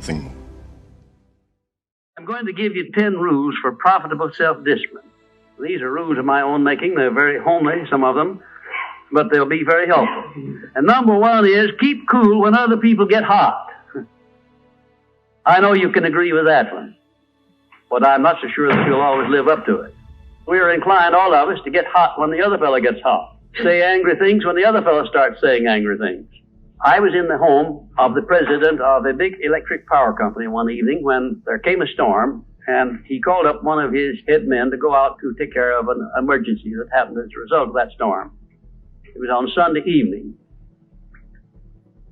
thing. I'm going to give you 10 rules for profitable self-discipline. These are rules of my own making. They're very homely, some of them, but they'll be very helpful. And number one is keep cool when other people get hot. I know you can agree with that one, but I'm not so sure that you'll always live up to it. We're inclined, all of us, to get hot when the other fellow gets hot. Say angry things when the other fellow starts saying angry things. I was in the home of the president of a big electric power company one evening when there came a storm, and he called up one of his head men to go out to take care of an emergency that happened as a result of that storm. It was on Sunday evening.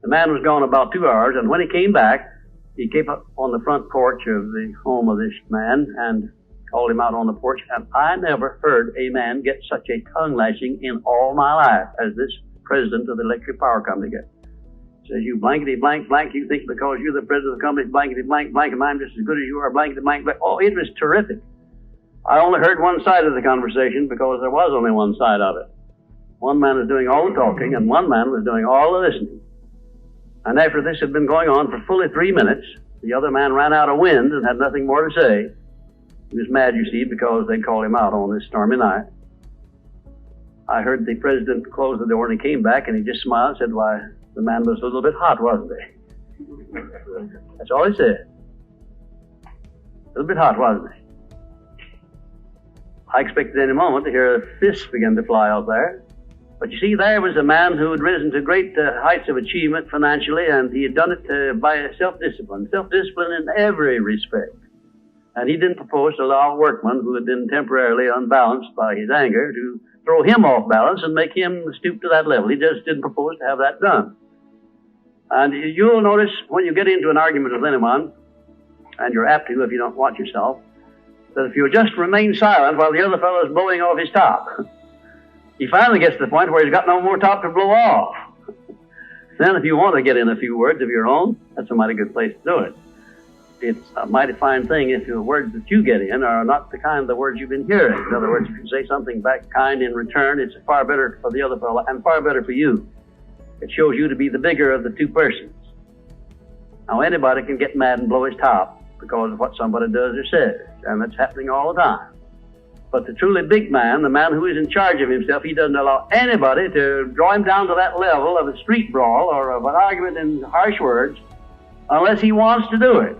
The man was gone about 2 hours, and when he came back, he came up on the front porch of the home of this man and called him out on the porch, and I never heard a man get such a tongue lashing in all my life as this president of the electric power company gets. Says, you blankety blank blank, you think because you're the president of the company, blankety blank blank, and I'm just as good as you are, blankety blank blank. Oh, it was terrific. I only heard one side of the conversation because there was only one side of it. One man was doing all the talking, and one man was doing all the listening. And after this had been going on for fully 3 minutes, the other man ran out of wind and had nothing more to say. He was mad, you see, because they called him out on this stormy night. I heard the president close the door, and he came back, and he just smiled and said, why, the man was a little bit hot, wasn't he? That's all he said. A little bit hot, wasn't he? I expected any moment to hear fists begin to fly out there. But you see, there was a man who had risen to great heights of achievement financially, and he had done it by self-discipline in every respect. And he didn't propose to allow a workman who had been temporarily unbalanced by his anger to throw him off balance and make him stoop to that level. He just didn't propose to have that done. And you'll notice when you get into an argument with anyone, and you're apt to if you don't watch yourself, that if you just remain silent while the other fellow is blowing off his top, he finally gets to the point where he's got no more top to blow off. Then if you want to get in a few words of your own, that's a mighty good place to do it. It's a mighty fine thing if the words that you get in are not the kind of the words you've been hearing. In other words, if you say something back kind in return, it's far better for the other fellow and far better for you. It shows you to be the bigger of the two persons. Now, anybody can get mad and blow his top because of what somebody does or says, and that's happening all the time. But the truly big man, the man who is in charge of himself, he doesn't allow anybody to draw him down to that level of a street brawl or of an argument in harsh words unless he wants to do it.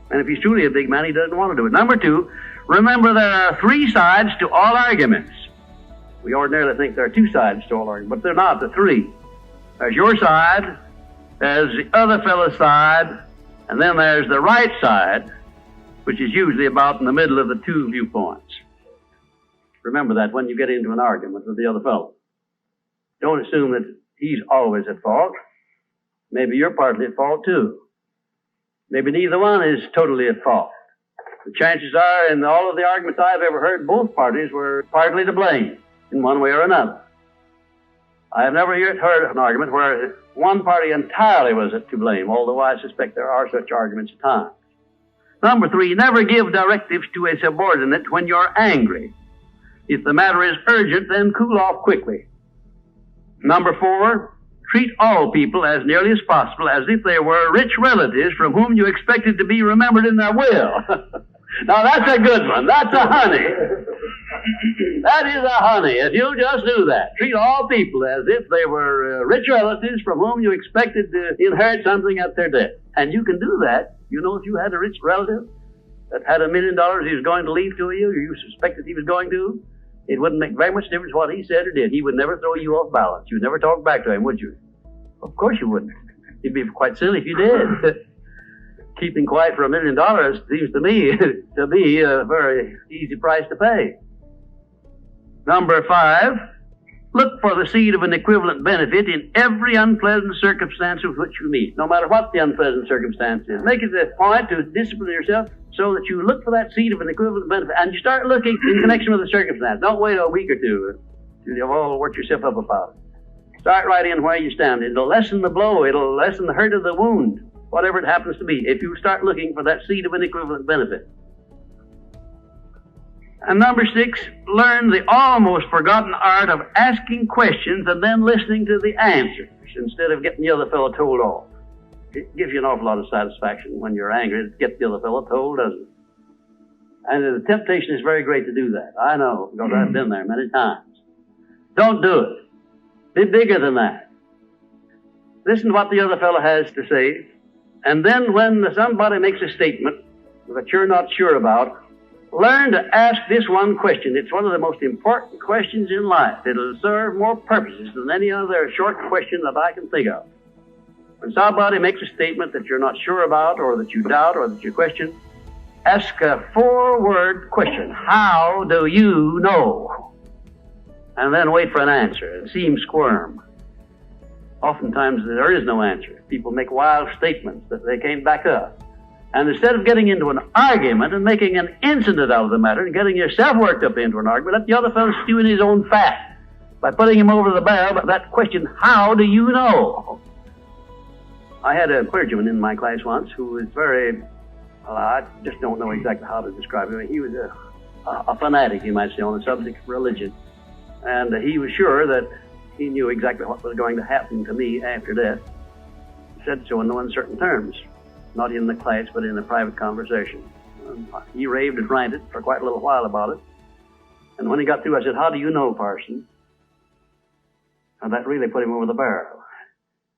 And if he's truly a big man, he doesn't want to do it. Number two, remember there are 3 sides to all arguments. We ordinarily think there are 2 sides to all arguments, but they're not, the 3. There's your side, there's the other fellow's side, and then there's the right side, which is usually about in the middle of the 2 viewpoints. Remember that when you get into an argument with the other fellow. Don't assume that he's always at fault. Maybe you're partly at fault too. Maybe neither one is totally at fault. The chances are, in all of the arguments I've ever heard, both parties were partly to blame in one way or another. I have never yet heard an argument where one party entirely was to blame, although I suspect there are such arguments at times. Number 3, never give directives to a subordinate when you're angry. If the matter is urgent, then cool off quickly. Number 4, treat all people as nearly as possible as if they were rich relatives from whom you expected to be remembered in their will. Now that's a good one. That's a honey. That is a honey. If you just do that, treat all people as if they were rich relatives from whom you expected to inherit something at their death. And you can do that. You know, if you had a rich relative that had $1 million he was going to leave to you, or you suspected he was going to, it wouldn't make very much difference what he said or did. He would never throw you off balance. You'd never talk back to him, would you? Of course you wouldn't. It'd be quite silly if you did. Keeping quiet for $1 million seems to me to be a very easy price to pay. Number 5, look for the seed of an equivalent benefit in every unpleasant circumstance with which you meet, no matter what the unpleasant circumstance is. Make it a point to discipline yourself so that you look for that seed of an equivalent benefit, and you start looking in connection with the circumstance. Don't wait a week or two till you've all worked yourself up about it. Start right in where you stand. It'll lessen the blow. It'll lessen the hurt of the wound, whatever it happens to be, if you start looking for that seed of an equivalent benefit. And number 6, learn the almost forgotten art of asking questions and then listening to the answers instead of getting the other fellow told off. It gives you an awful lot of satisfaction when you're angry to get the other fellow told, doesn't it? And the temptation is very great to do that. I know, because I've been there many times. Don't do it. Be bigger than that. Listen to what the other fellow has to say, and then when somebody makes a statement that you're not sure about, learn to ask this one question. It's one of the most important questions in life. It'll serve more purposes than any other short question that I can think of. When somebody makes a statement that you're not sure about, or that you doubt, or that you question, ask a 4-word question. How do you know? And then wait for an answer and see him squirm. Oftentimes there is no answer. People make wild statements that they can't back up. And instead of getting into an argument and making an incident out of the matter and getting yourself worked up into an argument, let the other fellow stew in his own fat by putting him over the barrel of that question, how do you know? I had a clergyman in my class once who was very, I just don't know exactly how to describe him. He was a fanatic, you might say, on the subject of religion. And he was sure that he knew exactly what was going to happen to me after death. He said so in no uncertain terms, not in the class, but in a private conversation. He raved and ranted for quite a little while about it. And when he got through, I said, how do you know, parson? And that really put him over the barrel.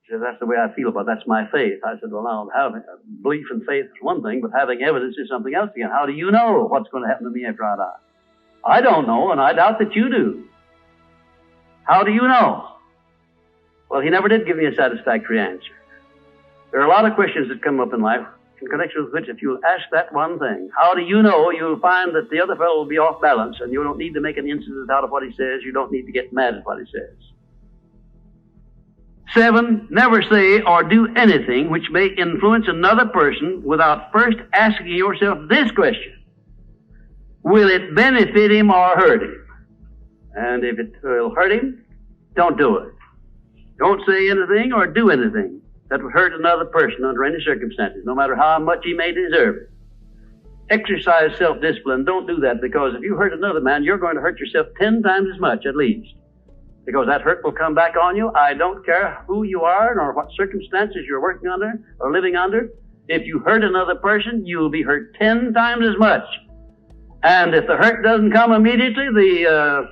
He said, that's the way I feel about it. That's my faith. I said, well, now, having belief and faith is one thing, but having evidence is something else again. How do you know what's going to happen to me after I die? I don't know, and I doubt that you do. How do you know? Well, he never did give me a satisfactory answer. There are a lot of questions that come up in life in connection with which, if you'll ask that one thing, how do you know, you'll find that the other fellow will be off balance, and you don't need to make an incident out of what he says. You don't need to get mad at what he says. 7, never say or do anything which may influence another person without first asking yourself this question. Will it benefit him or hurt him? And if it will hurt him, don't do it. Don't say anything or do anything that would hurt another person under any circumstances, no matter how much he may deserve it. Exercise self-discipline. Don't do that, because if you hurt another man, you're going to hurt yourself 10 times as much, at least. Because that hurt will come back on you. I don't care who you are nor what circumstances you're working under or living under. If you hurt another person, you'll be hurt 10 times as much. And if the hurt doesn't come immediately, the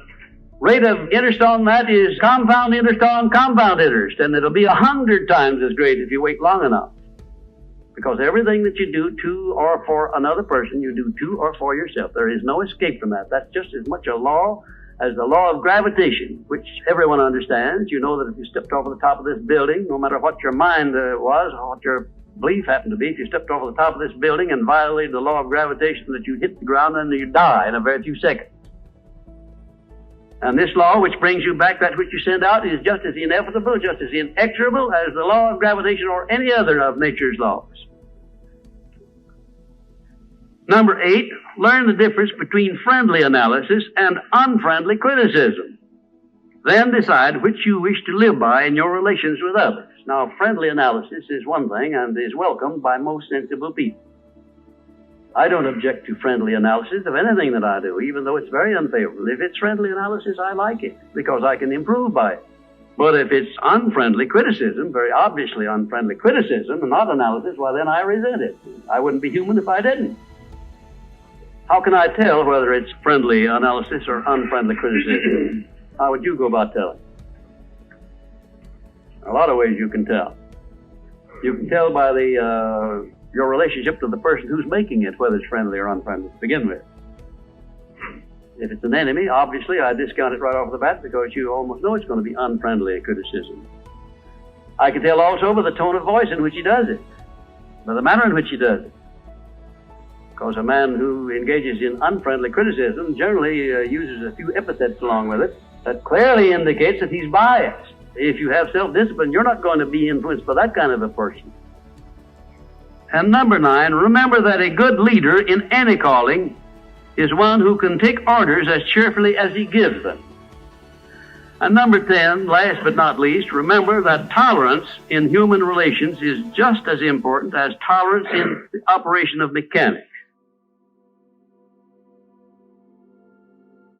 rate of interest on that is compound interest on compound interest, and it'll be 100 times as great if you wait long enough. Because everything that you do to or for another person, you do to or for yourself. There is no escape from that. That's just as much a law as the law of gravitation, which everyone understands. You know that if you stepped over the top of this building, no matter what your mind was or what your belief happened to be, if you stepped over the top of this building and violated the law of gravitation, that you'd hit the ground and you'd die in a very few seconds. And this law, which brings you back that which you send out, is just as inevitable, just as inexorable as the law of gravitation or any other of nature's laws. Number 8, learn the difference between friendly analysis and unfriendly criticism. Then decide which you wish to live by in your relations with others. Now, friendly analysis is one thing and is welcomed by most sensible people. I don't object to friendly analysis of anything that I do, even though it's very unfavorable. If it's friendly analysis, I like it, because I can improve by it. But if it's unfriendly criticism, very obviously unfriendly criticism, and not analysis, well, then I resent it. I wouldn't be human if I didn't. How can I tell whether it's friendly analysis or unfriendly criticism? How would you go about telling? A lot of ways you can tell. You can tell by your relationship to the person who's making it, whether it's friendly or unfriendly to begin with. If it's an enemy, obviously I discount it right off the bat, because you almost know it's going to be unfriendly criticism. I can tell also by the tone of voice in which he does it, by the manner in which he does it. Because a man who engages in unfriendly criticism generally uses a few epithets along with it that clearly indicates that he's biased. If you have self-discipline, you're not going to be influenced by that kind of a person. And number 9, remember that a good leader in any calling is one who can take orders as cheerfully as he gives them. And number 10, last but not least, remember that tolerance in human relations is just as important as tolerance in the operation of mechanics.